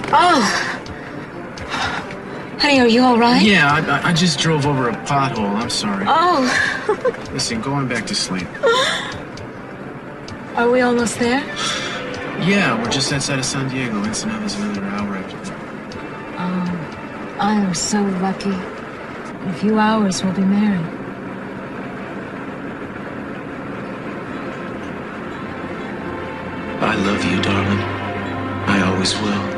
Oh! Honey, are you all right? Yeah, I just drove over a pothole. I'm sorry. Oh! Listen, going back to sleep. Are we almost there? Yeah, we're just outside of San Diego. Ensenada's another hour after that. Oh, I am so lucky. In a few hours, we'll be married. I love you, darling. I always will.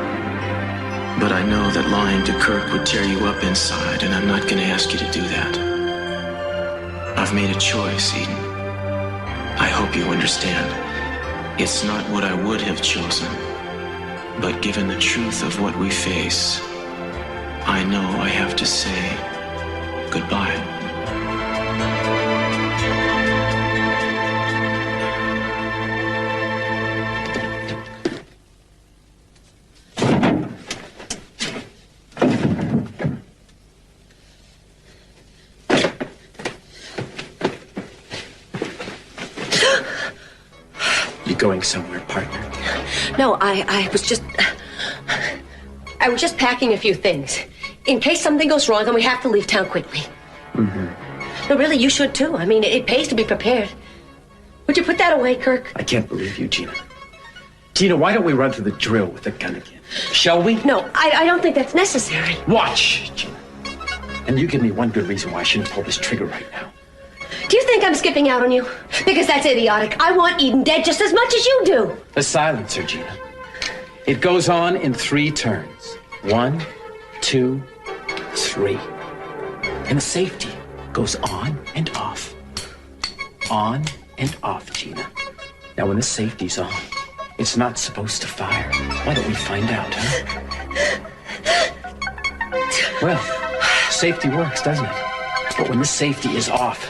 But I know that lying to Kirk would tear you up inside, and I'm not going to ask you to do that. I've made a choice, Eden. I hope you understand. It's not what I would have chosen, but given the truth of what we face, I know I have to say goodbye. Going somewhere, partner? No, I was just packing a few things. In case something goes wrong and we have to leave town quickly. Mm-hmm. No, really, you should too. I mean, it pays to be prepared. Would you put that away, Kirk? I can't believe you, Gina. Gina, why don't we run through the drill with the gun again? Shall we? No, I don't think that's necessary. Watch, Gina. And you give me one good reason why I shouldn't pull this trigger right now. Do you think I'm skipping out on you? Because that's idiotic. I want Eden dead just as much as you do. The silencer, Gina. It goes on in 3 turns. 1, 2, 3. And the safety goes on and off. On and off, Gina. Now, when the safety's on, it's not supposed to fire. Why don't we find out, huh? Well, safety works, doesn't it? But when the safety is off,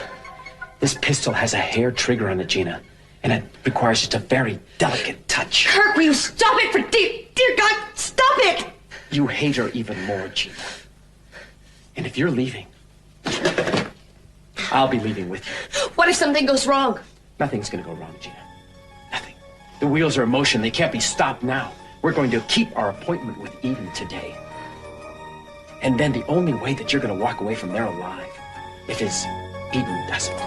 this pistol has a hair trigger on it, Gina, and it requires just a very delicate touch. Kirk, will you stop it for dear God, stop it! You hate her even more, Gina. And if you're leaving, I'll be leaving with you. What if something goes wrong? Nothing's gonna go wrong, Gina. Nothing. The wheels are in motion. They can't be stopped now. We're going to keep our appointment with Eden today. And then the only way that you're gonna walk away from there alive is Eden doesn't.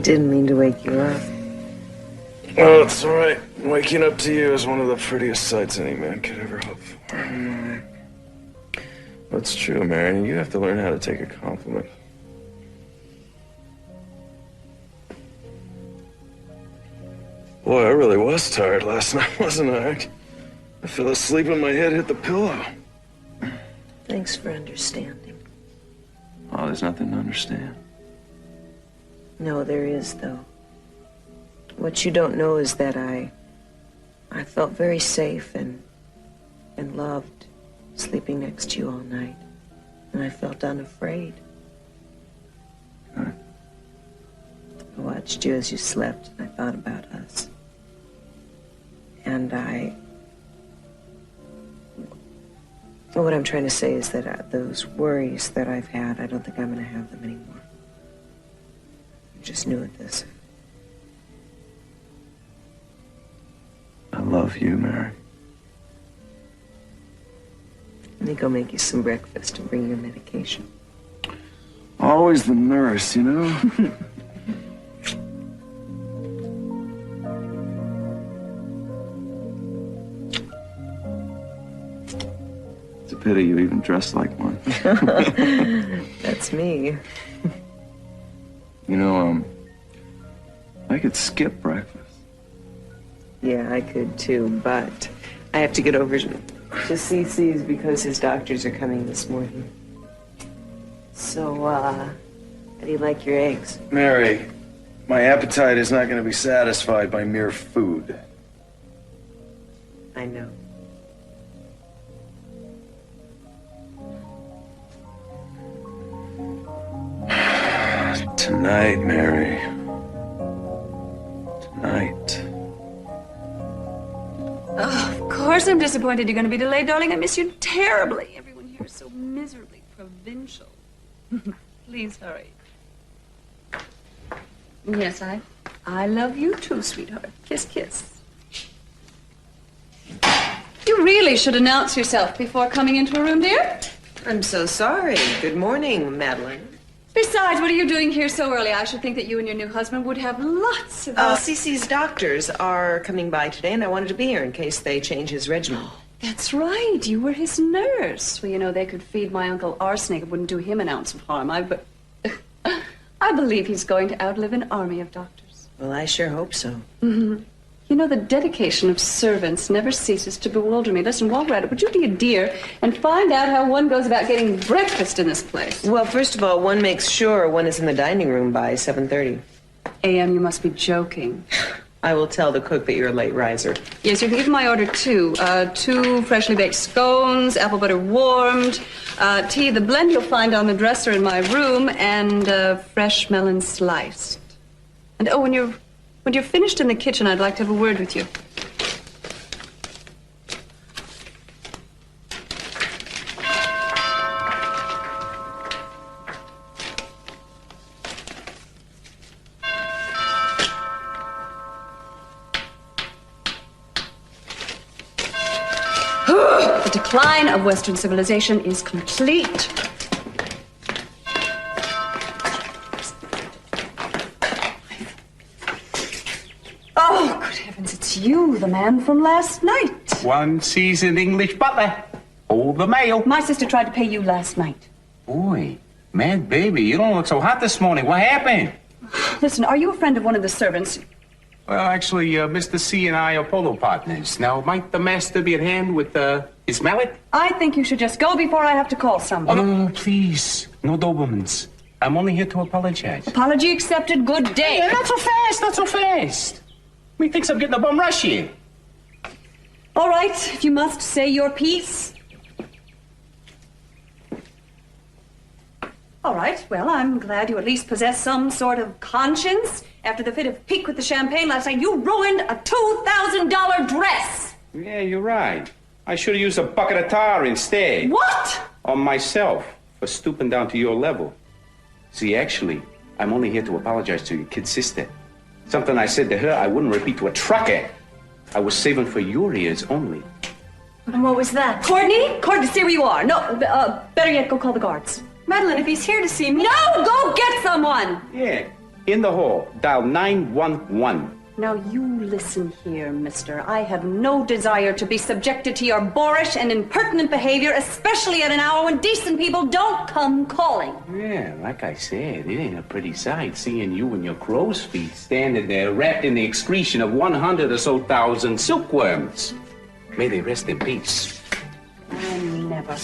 Didn't mean to wake you up. Oh, it's all right. Waking up to you is one of the prettiest sights any man could ever hope for. That's true, Marion. You have to learn how to take a compliment. Boy, I really was tired last night, wasn't I? I fell asleep and my head hit the pillow. Thanks for understanding. Oh, there's nothing to understand. No, there is, though. What you don't know is that I felt very safe and loved sleeping next to you all night. And I felt unafraid. Good. I watched you as you slept, and I thought about us. And what I'm trying to say is that those worries that I've had, I don't think I'm going to have them anymore. I just knew it this. I love you, Mary. I think I'll make you some breakfast and bring your medication. Always the nurse, you know? pity you even dressed like one. That's me. You know, I could skip breakfast. Yeah, I could too, but I have to get over to CC's because his doctors are coming this morning. So, how do you like your eggs? Mary, my appetite is not going to be satisfied by mere food. I know. Tonight, Mary. Tonight. Oh, of course I'm disappointed you're going to be delayed, darling. I miss you terribly. Everyone here is so miserably provincial. Please hurry. Yes, I love you too, sweetheart. Kiss, kiss. You really should announce yourself before coming into a room, dear. I'm so sorry. Good morning, Madeline. Besides, what are you doing here so early? I should think that you and your new husband would have lots of... CC's doctors are coming by today, and I wanted to be here in case they change his regimen. That's right. You were his nurse. Well, you know, they could feed my uncle arsenic. It wouldn't do him an ounce of harm. I believe he's going to outlive an army of doctors. Well, I sure hope so. Mm-hmm. You know, the dedication of servants never ceases to bewilder me. Listen, while we're at it, would you be a dear and find out how one goes about getting breakfast in this place? Well, first of all, one makes sure one is in the dining room by 7:30. A.M., you must be joking. I will tell the cook that you're a late riser. Yes, you can give my order, too. 2 freshly baked scones, apple butter warmed, tea, the blend you'll find on the dresser in my room, and fresh melon sliced. And, oh, when you're finished in the kitchen, I'd like to have a word with you. The decline of Western civilization is complete. Oh, good heavens, it's you, the man from last night. One seasoned English butler. Hold the mail. My sister tried to pay you last night. Boy, mad baby, you don't look so hot this morning. What happened? Listen, are you a friend of one of the servants? Well, actually, Mr. C and I are polo partners. Now, might the master be at hand with his mallet? I think you should just go before I have to call Oh, somebody. no, please. No Dobermans. I'm only here to apologize. Apology accepted. Good day. Hey, not so fast, not so fast. Me thinks I'm getting a bum rush here. All right, if you must say your piece. All right, well, I'm glad you at least possess some sort of conscience. After the fit of pique with the champagne last night, you ruined a $2,000 dress. Yeah, you're right. I should have used a bucket of tar instead. What? On myself for stooping down to your level. See, actually, I'm only here to apologize to your kid sister. Something I said to her I wouldn't repeat to a trucker. I was saving for your ears only. And what was that? Courtney? Courtney, stay where you are. No, better yet, go call the guards. Madeline, if he's here to see me... No, go get someone! Yeah, in the hall. Dial 911. Now, you listen here, mister. I have no desire to be subjected to your boorish and impertinent behavior, especially at an hour when decent people don't come calling. Yeah, like I said, it ain't a pretty sight seeing you and your crow's feet standing there wrapped in the excretion of 100 or so thousand silkworms. May they rest in peace. I never.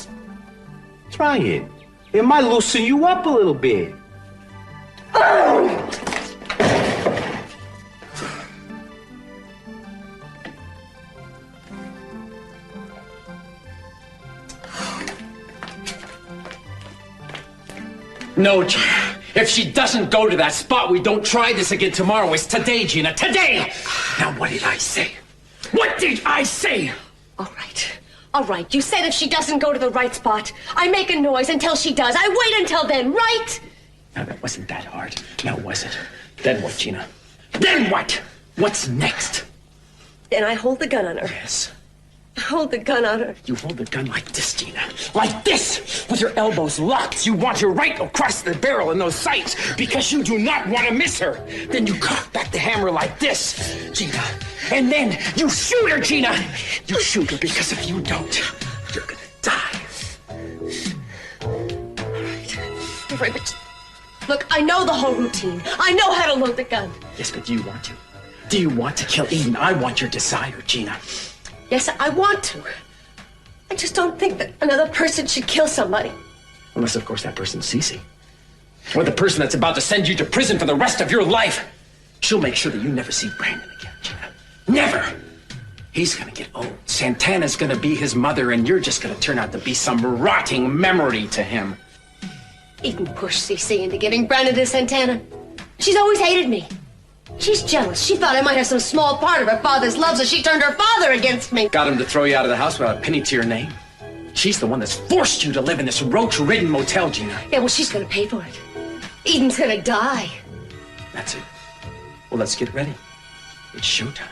Try it. It might loosen you up a little bit. No, Gina. If she doesn't go to that spot, we don't try this again tomorrow. It's today, Gina. Today! Now, what did I say? What did I say? All right. All right. You said if she doesn't go to the right spot, I make a noise until she does. I wait until then, right? Now, that wasn't that hard. Now, was it? Then what, Gina? Then what? What's next? Then I hold the gun on her. Yes. I hold the gun on her. You hold the gun like this, Gina. Like this! With your elbows locked. You want her right across the barrel in those sights because you do not want to miss her. Then you cock back the hammer like this, Gina. And then you shoot her, Gina. You shoot her because if you don't, you're gonna die. for it, but... Look, I know the whole routine. I know how to load the gun. Yes, but do you want to? Do you want to kill Eden? I want your desire, Gina. Yes, I want to. I just don't think that another person should kill somebody. Unless, of course, that person's Cece. Or the person that's about to send you to prison for the rest of your life. She'll make sure that you never see Brandon again, Gina. Never! He's gonna get old. Santana's gonna be his mother, and you're just gonna turn out to be some rotting memory to him. Eden pushed Cece into giving Brandon to Santana. She's always hated me. She's jealous. She thought I might have some small part of her father's love, so she turned her father against me. Got him to throw you out of the house without a penny to your name? She's the one that's forced you to live in this roach-ridden motel, Gina. Yeah, well, she's gonna pay for it. Eden's gonna die. That's it. Well, let's get ready. It's showtime.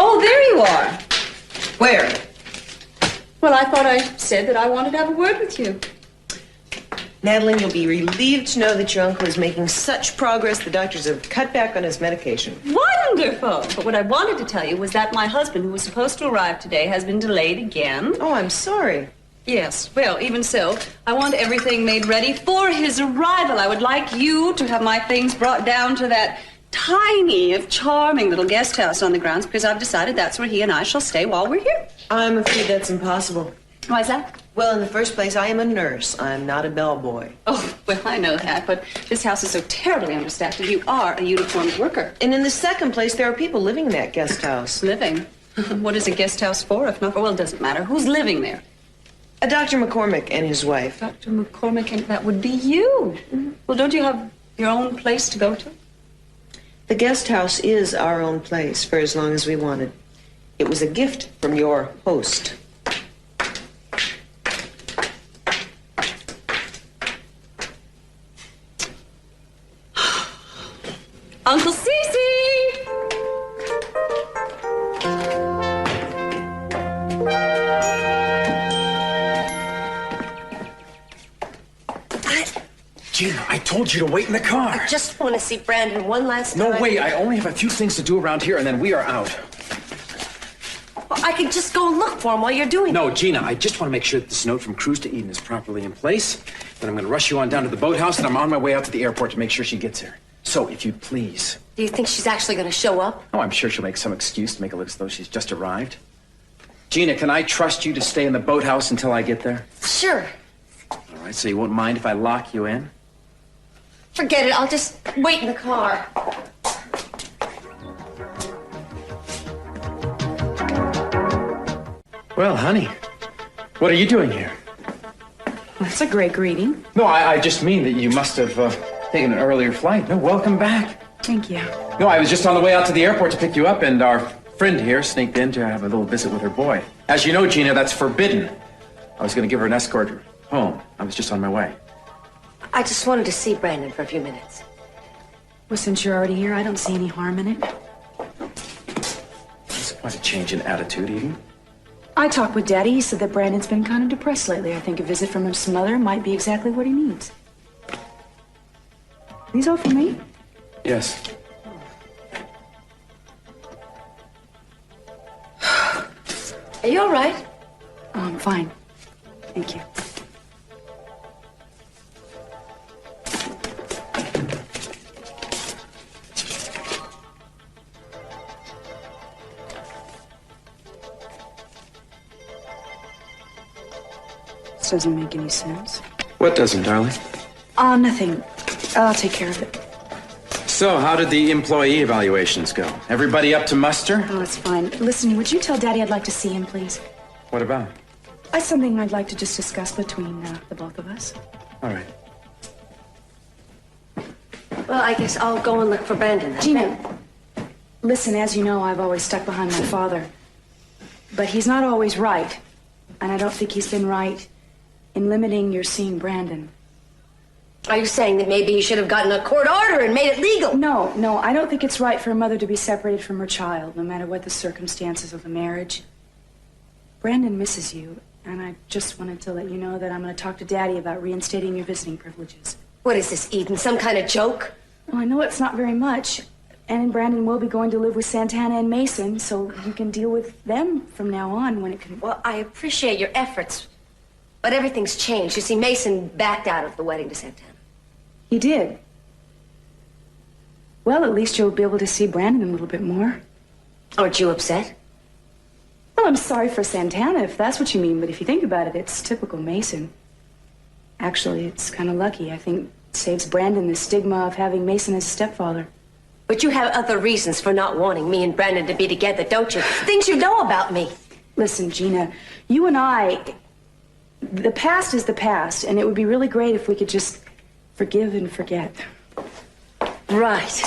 Oh, there you are. Where? Well, I thought I said that I wanted to have a word with you. Natalie, you'll be relieved to know that your uncle is making such progress the doctors have cut back on his medication. Wonderful! But what I wanted to tell you was that my husband, who was supposed to arrive today, has been delayed again. Oh, I'm sorry. Yes, well, even so, I want everything made ready for his arrival. I would like you to have my things brought down to that tiny, if charming little guest house on the grounds, because I've decided that's where he and I shall stay while we're here. I'm afraid that's impossible. Why is that? Well, in the first place, I am a nurse. I'm not a bellboy. Oh, well, I know that, but this house is so terribly understaffed, and you are a uniformed worker. And in the second place, there are people living in that guest house. Living? What is a guest house for, if not for... Well, it doesn't matter. Who's living there? A Dr. McCormick and his wife. Dr. McCormick, and that would be you. Mm-hmm. Well, don't you have your own place to go to? The guest house is our own place for as long as we wanted. It was a gift from your host. Uncle Cece! Gina, I told you to wait in the car. I just want to see Brandon one last time. No, wait. I only have a few things to do around here, and then we are out. Well, I can just go and look for him while you're doing No, Gina, I just want to make sure that this note from Cruz to Eden is properly in place. Then I'm going to rush you on down to the boathouse, and I'm on my way out to the airport to make sure she gets here. So, if you'd please. Do you think she's actually going to show up? Oh, I'm sure she'll make some excuse to make it look as though she's just arrived. Gina, can I trust you to stay in the boathouse until I get there? Sure. All right, so you won't mind if I lock you in? Forget it. I'll just wait in the car. Well, honey, what are you doing here? That's a great greeting. No, I just mean that you must have taken an earlier flight. No, welcome back. Thank you. No, I was just on the way out to the airport to pick you up, and our friend here sneaked in to have a little visit with her boy. As you know, Gina, that's forbidden. I was going to give her an escort home. I was just on my way. I just wanted to see Brandon for a few minutes. Well, since you're already here, I don't see any harm in it. That's quite a change in attitude, Eden. I talked with Daddy. He said that Brandon's been kind of depressed lately. I think a visit from his mother might be exactly what he needs. These all for me? Yes. Are you all right? Oh, I'm fine. Thank you. This doesn't make any sense. What doesn't, darling? Nothing. I'll take care of it. So, how did the employee evaluations go? Everybody up to muster? Oh, it's fine. Listen, would you tell Daddy I'd like to see him, please? What about? That's something I'd like to just discuss between the both of us. All right. Well, I guess I'll go and look for Brandon then. Gina, listen, as you know, I've always stuck behind my father. But he's not always right. And I don't think he's been right in limiting your seeing Brandon. Are you saying that maybe he should have gotten a court order and made it legal? No, I don't think it's right for a mother to be separated from her child, no matter what the circumstances of the marriage. Brandon misses you, And I just wanted to let you know that I'm going to talk to Daddy about reinstating your visiting privileges. What is this, Eden? Some kind of joke? Well, I know it's not very much. Ann and Brandon will be going to live with Santana and Mason, so you can deal with them from now on when it can... Well, I appreciate your efforts, but everything's changed. You see, Mason backed out of the wedding to Santana. He did. Well, at least you'll be able to see Brandon a little bit more. Aren't you upset? Well, I'm sorry for Santana, if that's what you mean, but if you think about it, it's typical Mason. Actually, it's kind of lucky. I think it saves Brandon the stigma of having Mason as a stepfather. But you have other reasons for not wanting me and Brandon to be together, don't you? Things you know about me. Listen, Gina, you and I... The past is the past, and it would be really great if we could just forgive and forget. Right.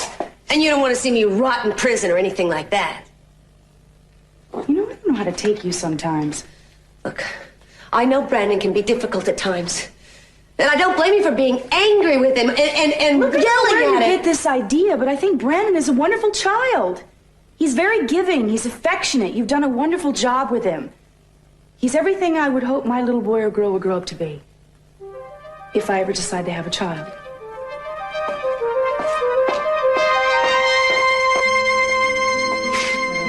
And you don't want to see me rot in prison or anything like that. You know, I don't know how to take you sometimes. Look, I know Brandon can be difficult at times. And I don't blame you for being angry with him and Look, yelling I don't know at where you him. get this idea, but I think Brandon is a wonderful child. He's very giving. He's affectionate. You've done a wonderful job with him. He's everything I would hope my little boy or girl would grow up to be. If I ever decide to have a child.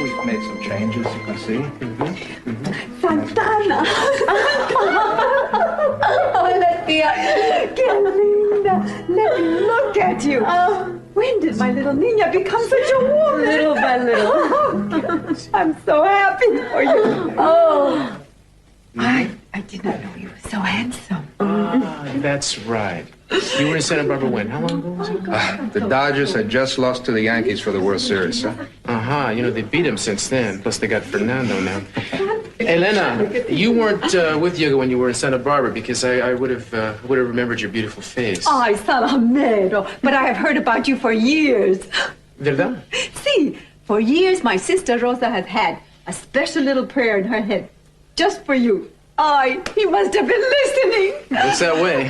We've made some changes, you can see. Santana. Oh, Letia, qué linda. Let me look at you. When did my little Nina become such a woman? Little by little. Oh, I'm so happy for you. Oh, I did not know you were so handsome. That's right. You were in Santa Barbara when? How long ago was it? The Dodgers had just lost to the Yankees for the World Series, huh? Uh-huh. You know, they beat him since then. Plus, they got Fernando now. Elena, you weren't with Yoga when you were in Santa Barbara because I would have remembered your beautiful face. Ay, Salamero, but I have heard about you for years. ¿Verdad? See, for years my sister Rosa has had a special little prayer in her head just for you. Ay, he must have been listening. What's that way?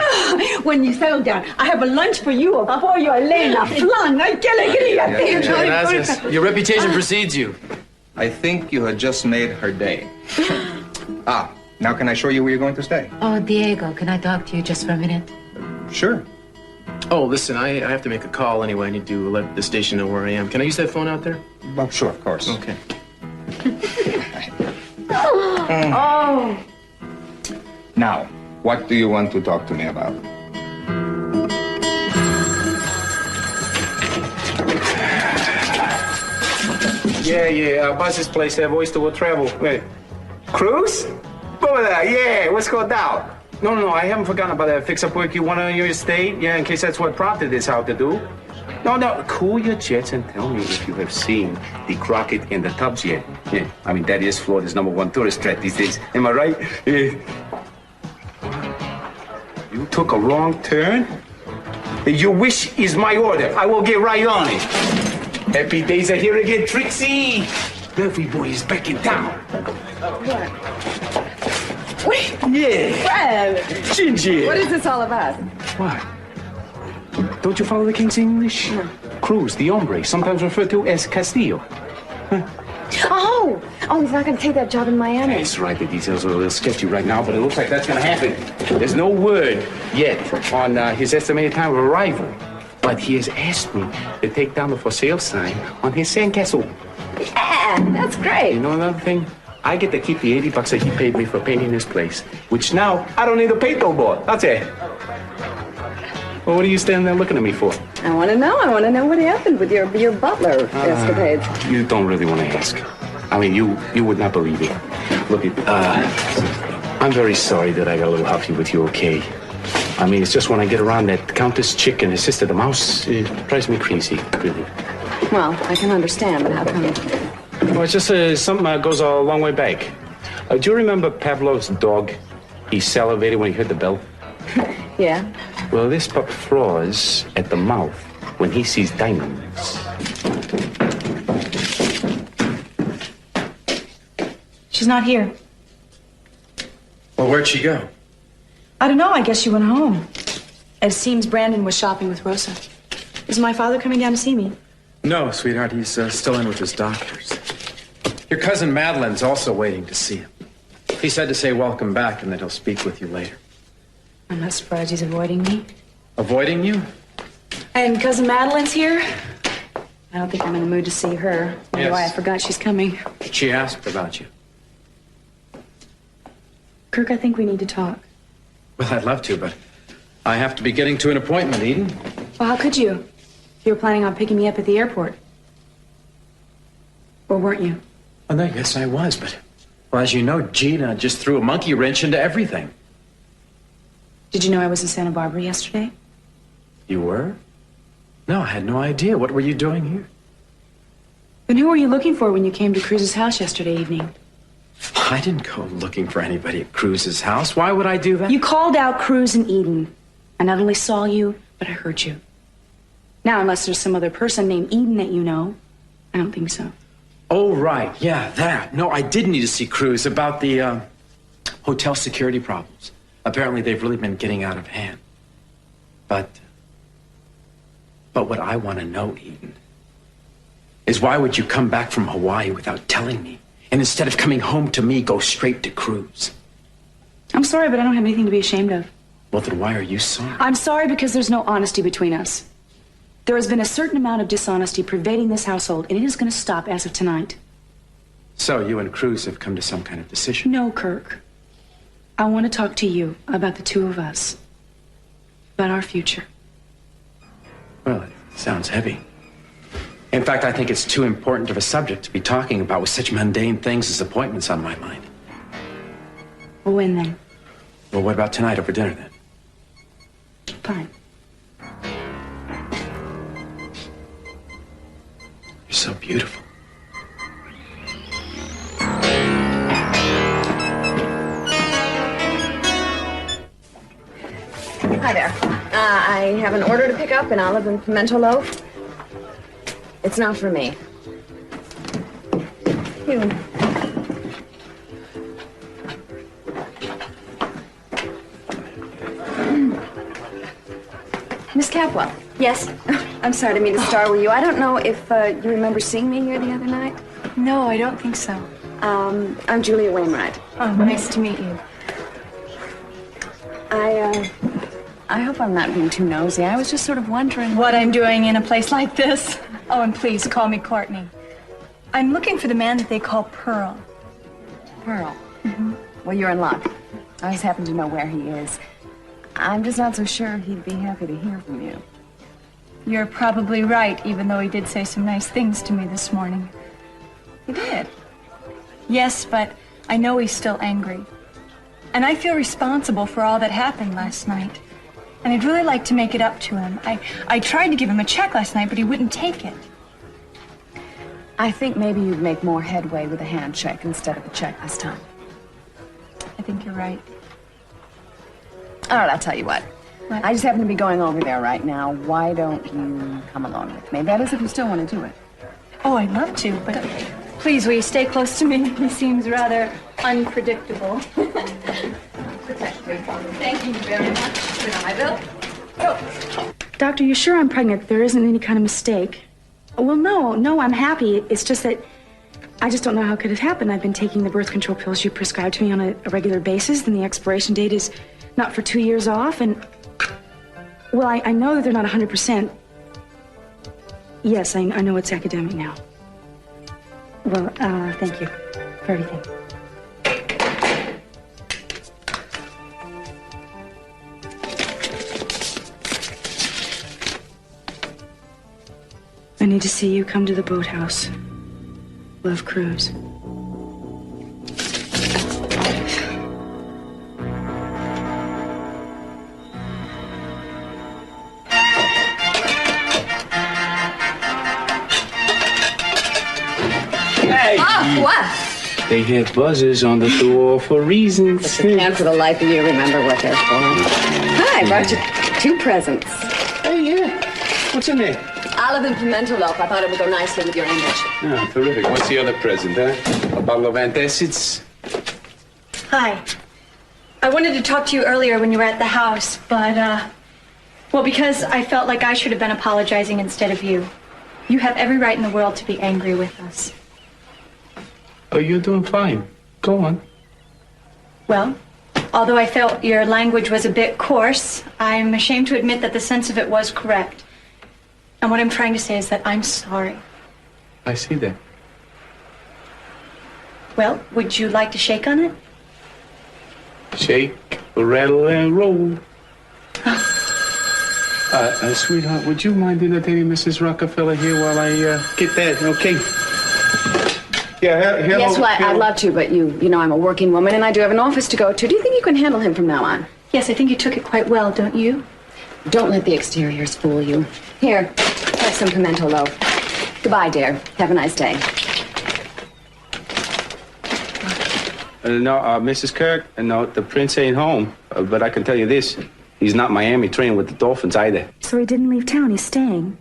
When you settle down, I have a lunch for you, a pollo, Elena, flan. Ay, qué alegría. Gracias. Your reputation precedes you. I think you had just made her day. Now can I show you where you're going to stay? Oh, Diego, can I talk to you just for a minute? Sure. Oh, listen, I have to make a call anyway. I need to let the station know where I am. Can I use that phone out there? Well, sure, of course. Okay. Oh. Now, what do you want to talk to me about? Yeah, Buzz's place, that voice will travel. Wait, Cruz? Over there, yeah, what's going down? No, I haven't forgotten about that fix-up work you want on your estate. Yeah, in case that's what prompted this out to do. No, cool your jets and tell me if you have seen the Crockett in the tubs yet. Yeah, I mean, that is Florida's #1 tourist trap these days. Am I right? Yeah. You took a wrong turn? Your wish is my order. I will get right on it. Happy days are here again, Trixie. Every boy is back in town. Wait. Yeah. Well, Ginger. what is this all about? What? Don't you follow the King's English? No. Cruz, the hombre, sometimes referred to as Castillo. Oh, he's not going to take that job in Miami. That's right, the details are a little sketchy right now, but it looks like that's going to happen. There's no word yet on his estimated time of arrival, but he has asked me to take down the for sale sign on his sandcastle. Yeah, that's great. You know another thing? I get to keep the $80 that he paid me for painting this place, which now I don't need to pay no more. That's it. Well, what are you standing there looking at me for? I want to know what happened with your butler escapades. You don't really want to ask. I mean, you would not believe it. Look, I'm very sorry that I got a little huffy with you, okay? I mean, it's just when I get around that Countess chick and his sister, the mouse, it drives me crazy, really. Well, I can understand, but how come? Well, it's just something that goes a long way back. Do you remember Pavlov's dog? He salivated when he heard the bell. Yeah. Well, this pup froze at the mouth when he sees diamonds. She's not here. Well, where'd she go? I don't know. I guess she went home. It seems Brandon was shopping with Rosa. Is my father coming down to see me? No, sweetheart. He's still in with his doctors. Your cousin Madeline's also waiting to see him. He said to say welcome back and that he'll speak with you later. I'm not surprised he's avoiding me. Avoiding you? And Cousin Madeline's here. I don't think I'm in the mood to see her. That's why I forgot she's coming. She asked about you. Kirk, I think we need to talk. Well, I'd love to, but I have to be getting to an appointment, Eden. Well, how could you? You were planning on picking me up at the airport. Or weren't you? Oh, no, yes, I was, but... Well, as you know, Gina just threw a monkey wrench into everything. Did you know I was in Santa Barbara yesterday? You were? No, I had no idea. What were you doing here? Then who were you looking for when you came to Cruz's house yesterday evening? I didn't go looking for anybody at Cruz's house. Why would I do that? You called out Cruz and Eden. I not only saw you, but I heard you. Now, unless there's some other person named Eden that you know, I don't think so. Oh, right. Yeah, that. No, I did need to see Cruz about the hotel security problems. Apparently, they've really been getting out of hand. But what I want to know, Eden, is why would you come back from Hawaii without telling me? And instead of coming home to me, go straight to Cruz? I'm sorry, but I don't have anything to be ashamed of. Well, then why are you sorry? I'm sorry because there's no honesty between us. There has been a certain amount of dishonesty pervading this household, and it is going to stop as of tonight. So you and Cruz have come to some kind of decision? No, Kirk. I want to talk to you about the two of us. About our future. Well, it sounds heavy. In fact, I think it's too important of a subject to be talking about with such mundane things as appointments on my mind. Well, when then? Well, what about tonight over dinner, then? Fine. You're so beautiful. Hi there. I have an order to pick up, an olive and pimento loaf. It's not for me. You. Miss Capwell. Yes? I'm sorry to mean to startle you. I don't know if you remember seeing me here the other night. No, I don't think so. I'm Julia Wainwright. Oh, nice to meet you. I hope I'm not being too nosy. I was just sort of wondering What I'm doing in a place like this. Oh, and please call me Courtney. I'm looking for the man that they call Pearl. Pearl. Mm-hmm. Well, you're in luck. I just happen to know where he is. I'm just not so sure he'd be happy to hear from you. You're probably right, even though he did say some nice things to me this morning. He did? Yes, but I know he's still angry. And I feel responsible for all that happened last night. And I'd really like to make it up to him. I tried to give him a check last night, but he wouldn't take it. I think maybe you'd make more headway with a handshake instead of a check this time. I think you're right. All right, I'll tell you what. I just happen to be going over there right now. Why don't you come along with me? That is, if you still want to do it. Oh, I'd love to, but please, will you stay close to me? He seems rather unpredictable. Thank you very much. Put on my bill. Oh. Doctor, you sure I'm pregnant? There isn't any kind of mistake? Well, no, I'm happy. It's just that I just don't know how could it happen. I've been taking the birth control pills you prescribed to me on a regular basis, and the expiration date is not for 2 years off, and... Well, I know that they're not 100%. Yes, I know it's academic now. Well, thank you for everything. I need to see you come to the boathouse. Love, Cruz. What? They had buzzers on the door for reasons. But you can't for the life of you remember what they're for. Hi, I brought you 2 presents. Hey, yeah. What's in there? Olive and pimento loaf. I thought it would go nicely with your image. Oh, terrific. What's the other present, huh? A bottle of antacids? Hi. I wanted to talk to you earlier when you were at the house, but, well, because I felt like I should have been apologizing instead of you. You have every right in the world to be angry with us. Oh, you're doing fine. Go on. Well, although I felt your language was a bit coarse, I'm ashamed to admit that the sense of it was correct. And what I'm trying to say is that I'm sorry. I see that. Well, would you like to shake on it? Shake, rattle, and roll. Sweetheart, would you mind entertaining Mrs. Rockefeller here while I get that, okay? Yeah, hello. Yes, well, I'd love to, but you know I'm a working woman and I do have an office to go to. Do you think you can handle him from now on? Yes, I think you took it quite well, don't you? Don't let the exteriors fool you. Here, have some pimento loaf. Goodbye, dear. Have a nice day. No, Mrs. Kirk, no, the prince ain't home. But I can tell you this, he's not Miami trained with the Dolphins either. So he didn't leave town, he's staying.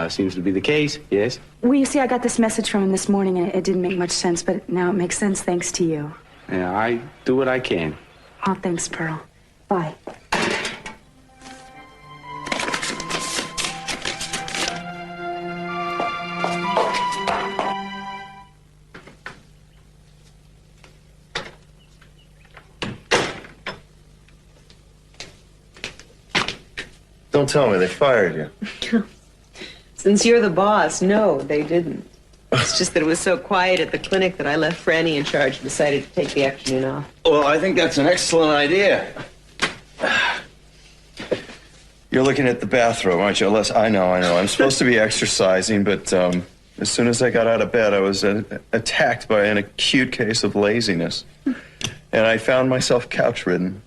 Seems to be the case, yes. Well, you see, I got this message from him this morning, and it didn't make much sense, but now it makes sense thanks to you. Yeah, I do what I can. Oh, thanks, Pearl. Bye. Don't tell me they fired you. Since you're the boss, no, they didn't. It's just that it was so quiet at the clinic that I left Franny in charge and decided to take the afternoon off. Well, I think that's an excellent idea. You're looking at the bathrobe, aren't you? Unless I know. I'm supposed to be exercising, but as soon as I got out of bed, I was attacked by an acute case of laziness. And I found myself couch-ridden.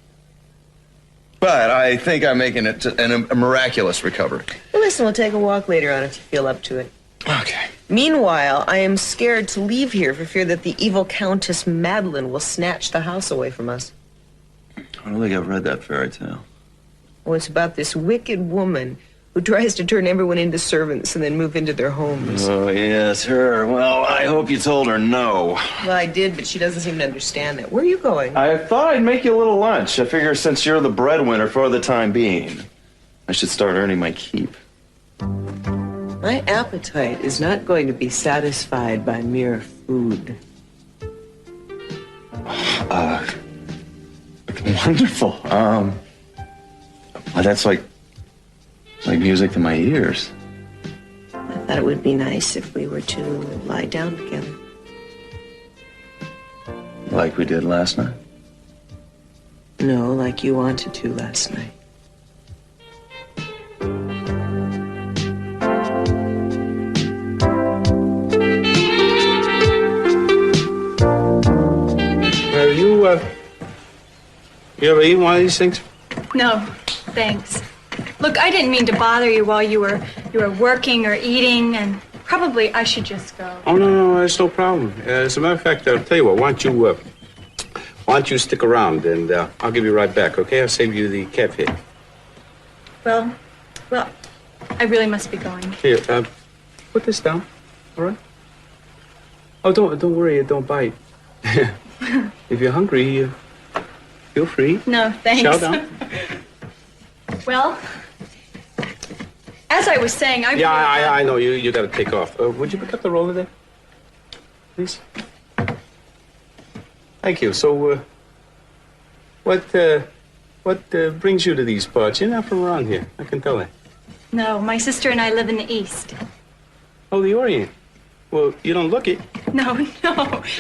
But I think I'm making it a miraculous recovery. Well, listen, we'll take a walk later on if you feel up to it. Okay. Meanwhile, I am scared to leave here for fear that the evil Countess Madeline will snatch the house away from us. I don't think I've read that fairy tale. Oh, it's about this wicked woman who tries to turn everyone into servants and then move into their homes. Oh, yes, her. Well, I hope you told her no. Well, I did, but she doesn't seem to understand that. Where are you going? I thought I'd make you a little lunch. I figure since you're the breadwinner for the time being, I should start earning my keep. My appetite is not going to be satisfied by mere food. Wonderful. Well, that's like music to my ears. I thought it would be nice if we were to lie down together. Like we did last night? No, like you wanted to last night. You ever eat one of these things? No, thanks. Look, I didn't mean to bother you while you were working or eating, and probably I should just go. Oh, no, that's no problem. As a matter of fact, I'll tell you what, why don't you stick around, and I'll give you right back, okay? I'll save you the cab fare. Well, I really must be going. Here, put this down, all right? Oh, don't worry, don't bite. If you're hungry, feel free. No, thanks. Chow down. Well, as I was saying, I know, you got to take off. Would you pick up the roller there, please? Thank you. So, what brings you to these parts? You're not from around here, I can tell that. No, my sister and I live in the East. Oh, the Orient. Well, you don't look it. No,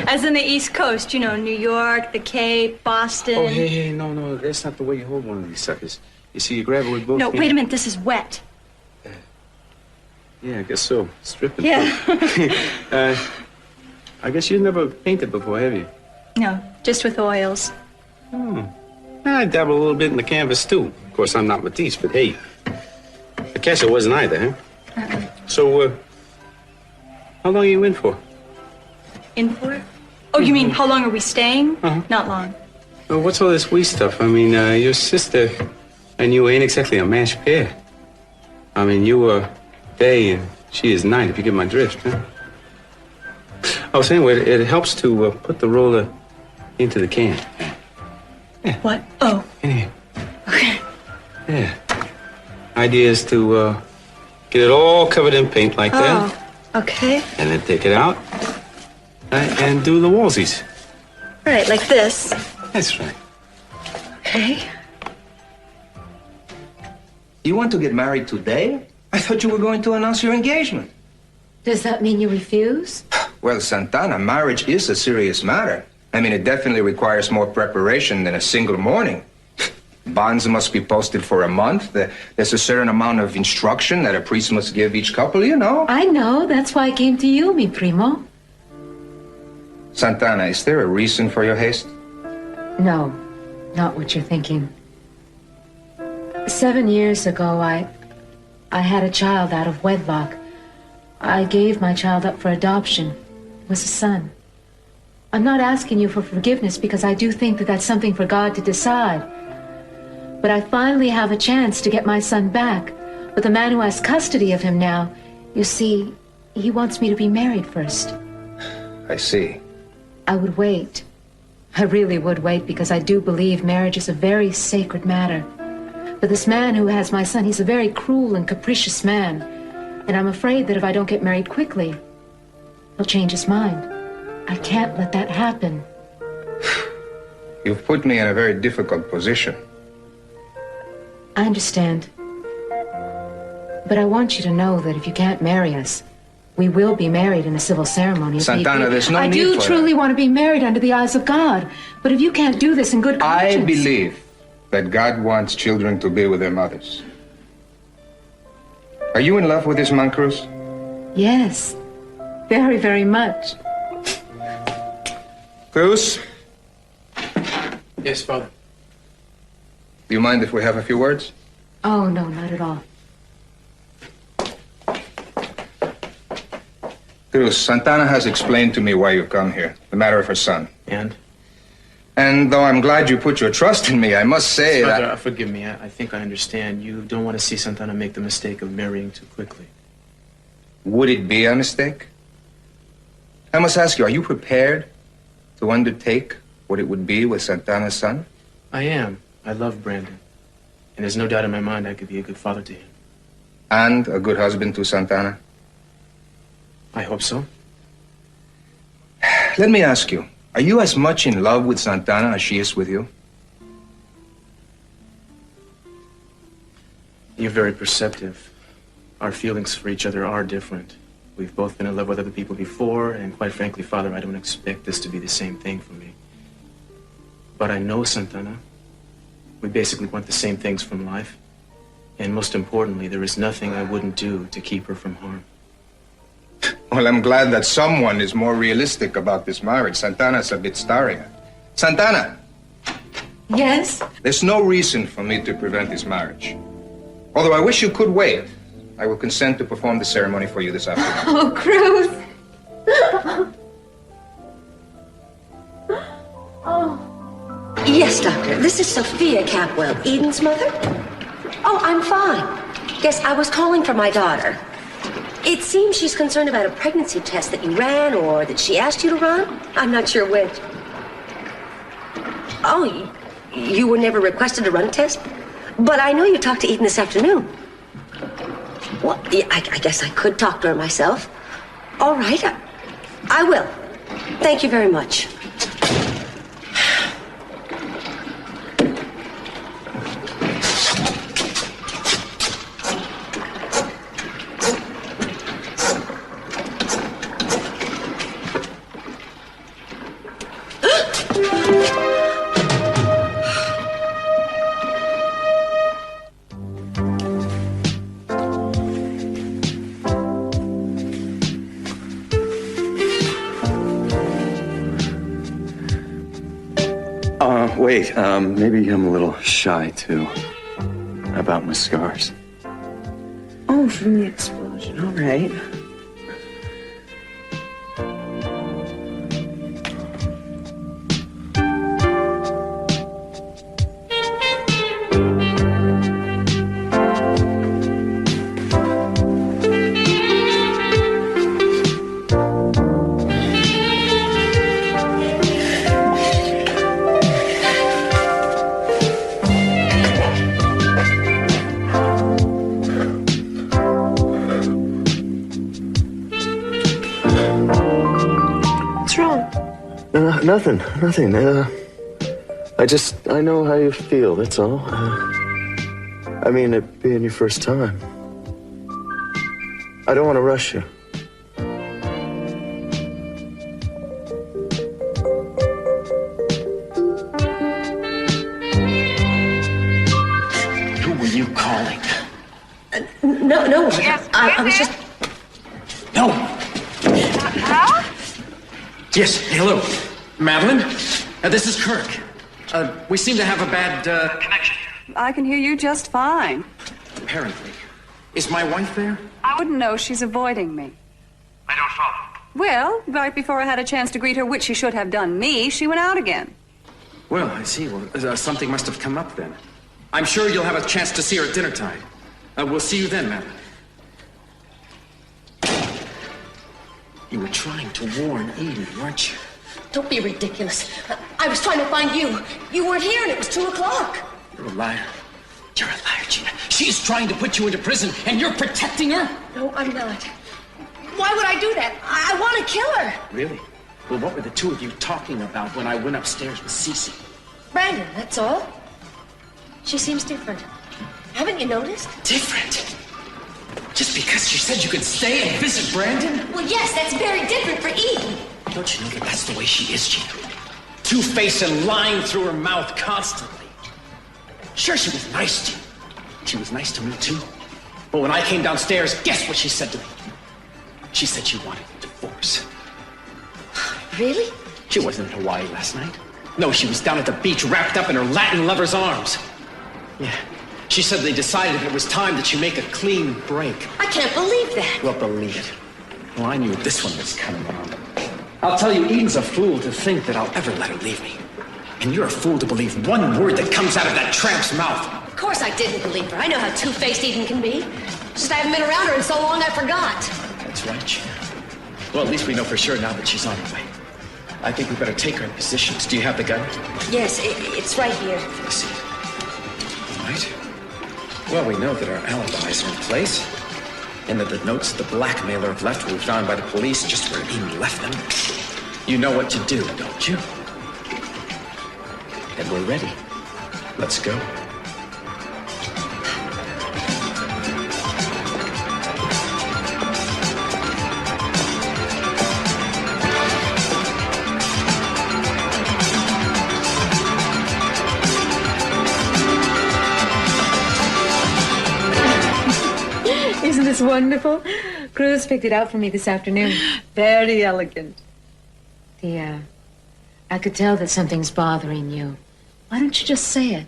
as in the East Coast, you know, New York, the Cape, Boston. Oh, hey, no, that's not the way you hold one of these suckers. You see, you grab it with both No, hands. wait a minute, this is wet. Yeah, I guess so. Stripping. Yeah. I guess you've never painted before, have you? No, just with oils. Oh. I dabble a little bit in the canvas, too. Of course, I'm not Matisse, but hey, Picasso wasn't either, huh? So, how long are you in for? In for? Oh, you mean how long are we staying? Uh-huh. Not long. Well, what's all this we stuff? I mean, your sister and you ain't exactly a matched pair. I mean, you are day and she is night, if you get my drift, huh? Oh, so anyway, it helps to put the roller into the can. Yeah. What? Oh. Yeah. Okay. Yeah. Idea is to get it all covered in paint like that. Oh, okay. And then take it out and do the wallsies. Right, like this. That's right. Okay. You want to get married today? I thought you were going to announce your engagement. Does that mean you refuse? Well, Santana, marriage is a serious matter. I mean, it definitely requires more preparation than a single morning. Bonds must be posted for a month. There's a certain amount of instruction that a priest must give each couple, you know. I know. That's why I came to you, mi primo. Santana, is there a reason for your haste? No, not what you're thinking. 7 years ago, I had a child out of wedlock. I gave my child up for adoption. It was a son. I'm not asking you for forgiveness because I do think that that's something for God to decide. But I finally have a chance to get my son back. But the man who has custody of him now, you see, he wants me to be married first. I see. I would wait. I really would wait because I do believe marriage is a very sacred matter. But this man who has my son, he's a very cruel and capricious man. And I'm afraid that if I don't get married quickly, he'll change his mind. I can't let that happen. You've put me in a very difficult position. I understand. But I want you to know that if you can't marry us, we will be married in a civil ceremony. Santana, there's no need for I do truly want to be married under the eyes of God. But if you can't do this in good conscience... I believe that God wants children to be with their mothers. Are you in love with this man, Cruz? Yes. Very, very much. Cruz? Yes, Father. Do you mind if we have a few words? Oh, no, not at all. Cruz, Santana has explained to me why you come here. The matter of her son. And? And though I'm glad you put your trust in me, I must say Father, that... forgive me. I think I understand. You don't want to see Santana make the mistake of marrying too quickly. Would it be a mistake? I must ask you, are you prepared to undertake what it would be with Santana's son? I am. I love Brandon. And there's no doubt in my mind I could be a good father to him. And a good husband to Santana? I hope so. Let me ask you, are you as much in love with Santana as she is with you? You're very perceptive. Our feelings for each other are different. We've both been in love with other people before, and quite frankly, Father, I don't expect this to be the same thing for me. But I know Santana. We basically want the same things from life. And most importantly, there is nothing I wouldn't do to keep her from harm. Well, I'm glad that someone is more realistic about this marriage. Santana's a bit starry-eyed. Santana! Yes? There's no reason for me to prevent this marriage. Although I wish you could wait, I will consent to perform the ceremony for you this afternoon. Oh, Cruz! Yes, Doctor. This is Sophia Capwell, Eden's mother. Oh, I'm fine. Yes, I was calling for my daughter. It seems she's concerned about a pregnancy test that you ran or that she asked you to run. I'm not sure which. Oh, you were never requested to run a test? But I know you talked to Eden this afternoon. Well, yeah, I guess I could talk to her myself. All right, I will. Thank you very much. Wait, maybe I'm a little shy, too, about my scars. Oh, from the explosion. All right. Nothing. I know how you feel, that's all. I mean, it being your first time. I don't want to rush you. Who were you calling? No. Yes, I was just... No. Hello? Yes, hello. Madeline? This is Kirk. We seem to have a bad connection. I can hear you just fine. Apparently. Is my wife there? I wouldn't know. She's avoiding me. I don't follow. Well, right before I had a chance to greet her, which she should have done me, she went out again. Well, I see. Well, something must have come up then. I'm sure you'll have a chance to see her at dinner time. We'll see you then, Madeline. You were trying to warn Eden, weren't you? Don't be ridiculous. I was trying to find you. You weren't here and it was 2 o'clock. You're a liar. You're a liar, Gina. She's trying to put you into prison, and you're protecting her? No, I'm not. Why would I do that? I want to kill her. Really? Well, what were the two of you talking about when I went upstairs with Cece? Brandon, that's all. She seems different. Haven't you noticed? Different? Just because she said you could stay and visit Brandon? Well, yes, that's very different for Eden. Don't you know that that's the way she is, Gina? Two-faced and lying through her mouth constantly. Sure, she was nice to you. She was nice to me, too. But when I came downstairs, guess what she said to me? She said she wanted a divorce. Really? She wasn't in Hawaii last night. No, she was down at the beach wrapped up in her Latin lover's arms. Yeah. She said they decided it was time that you make a clean break. I can't believe that. Well, believe it. Well, I knew this one was coming on. I'll tell you, Eden's a fool to think that I'll ever let her leave me. And you're a fool to believe one word that comes out of that tramp's mouth. Of course I didn't believe her. I know how two-faced Eden can be. Just I haven't been around her in so long I forgot. That's right, Gina. Well, at least we know for sure now that she's on her way. I think we better take her in positions. Do you have the gun? Yes, it's right here. I see it. All right. Well, we know that our alibis are in place. And that the notes the blackmailer have left were found by the police just where Eden left them. You know what to do, don't you? And we're ready. Let's go. Isn't this wonderful? Cruz picked it out for me this afternoon. Very elegant. I could tell that something's bothering you. Why don't you just say it?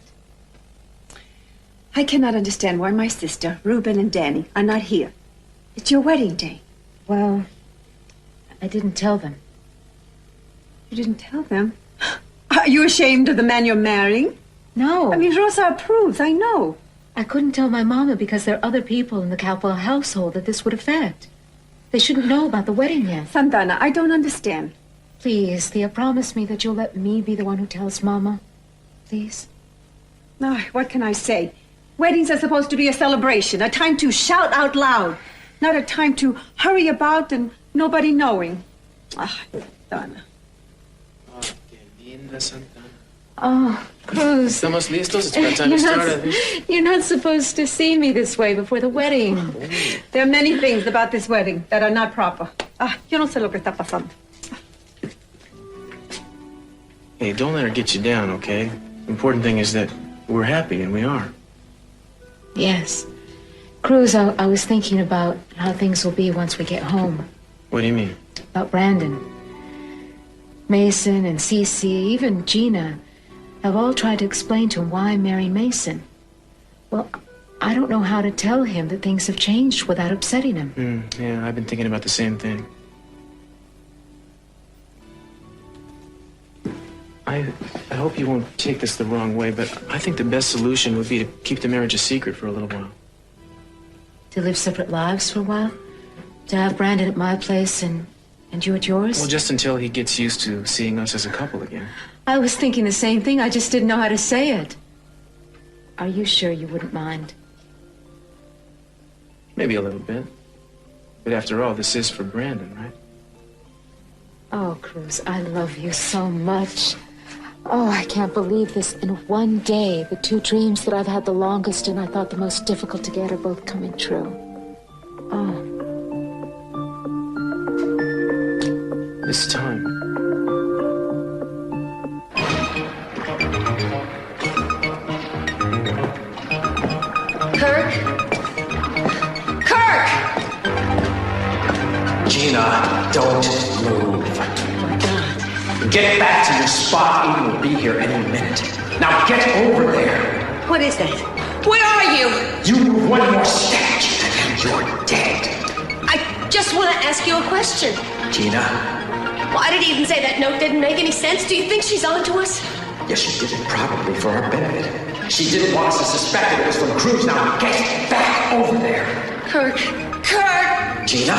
I cannot understand why my sister, Reuben and Danny, are not here. It's your wedding day. Well, I didn't tell them. You didn't tell them? Are you ashamed of the man you're marrying? No. I mean, Rosa approves, I know. I couldn't tell my mama because there are other people in the Caldwell household that this would affect. They shouldn't know about the wedding yet. Santana, I don't understand. Please, Thea, promise me that you'll let me be the one who tells Mama. Please? Oh, what can I say? Weddings are supposed to be a celebration, a time to shout out loud, not a time to hurry about and nobody knowing. Ah, Donna. Oh, Cruz. Estamos listos. It's about time to start. You're not supposed to see me this way before the wedding. There are many things about this wedding that are not proper. Yo no sé lo que está pasando. Hey, don't let her get you down, okay? The important thing is that we're happy, and we are. Yes. Cruz, I was thinking about how things will be once we get home. What do you mean? About Brandon. Mason and Cece, even Gina, have all tried to explain to him why I'm marrying Mason. Well, I don't know how to tell him that things have changed without upsetting him. Yeah, I've been thinking about the same thing. I hope you won't take this the wrong way, but I think the best solution would be to keep the marriage a secret for a little while. To live separate lives for a while? To have Brandon at my place and you at yours? Well, just until he gets used to seeing us as a couple again. I was thinking the same thing. I just didn't know how to say it. Are you sure you wouldn't mind? Maybe a little bit. But after all, this is for Brandon, right? Oh, Cruz, I love you so much. Oh, I can't believe this. In one day, the two dreams that I've had the longest and I thought the most difficult to get are both coming true. Oh. This time. Kirk? Kirk! Gina, don't move. Get back to your spot. Eden will be here any minute. Now get over there. What is that? Where are you? You move one more step, Gina, and you're dead. I just want to ask you a question. Gina? Why did Eden say that note didn't make any sense? Do you think she's on to us? Yes, she did it probably for our benefit. She didn't want us to suspect that it was from Cruz. Now get back over there. Kirk. Kirk! Gina,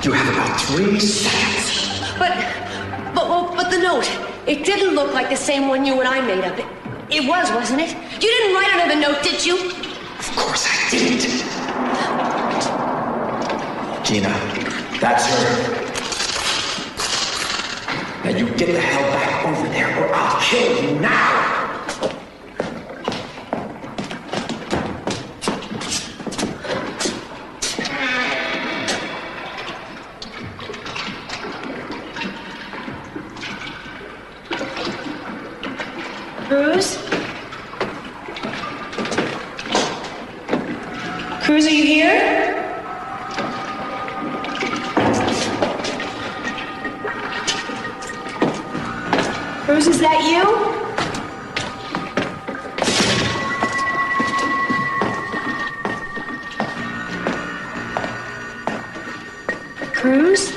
you have about 3 seconds. But the note, it didn't look like the same one you and I made up. It was, wasn't it? You didn't write another note, did you? Of course I didn't. Gina, that's her. Now you get the hell back over there or I'll kill you now. Cruz? Cruz, are you here? Cruz, is that you? Cruz?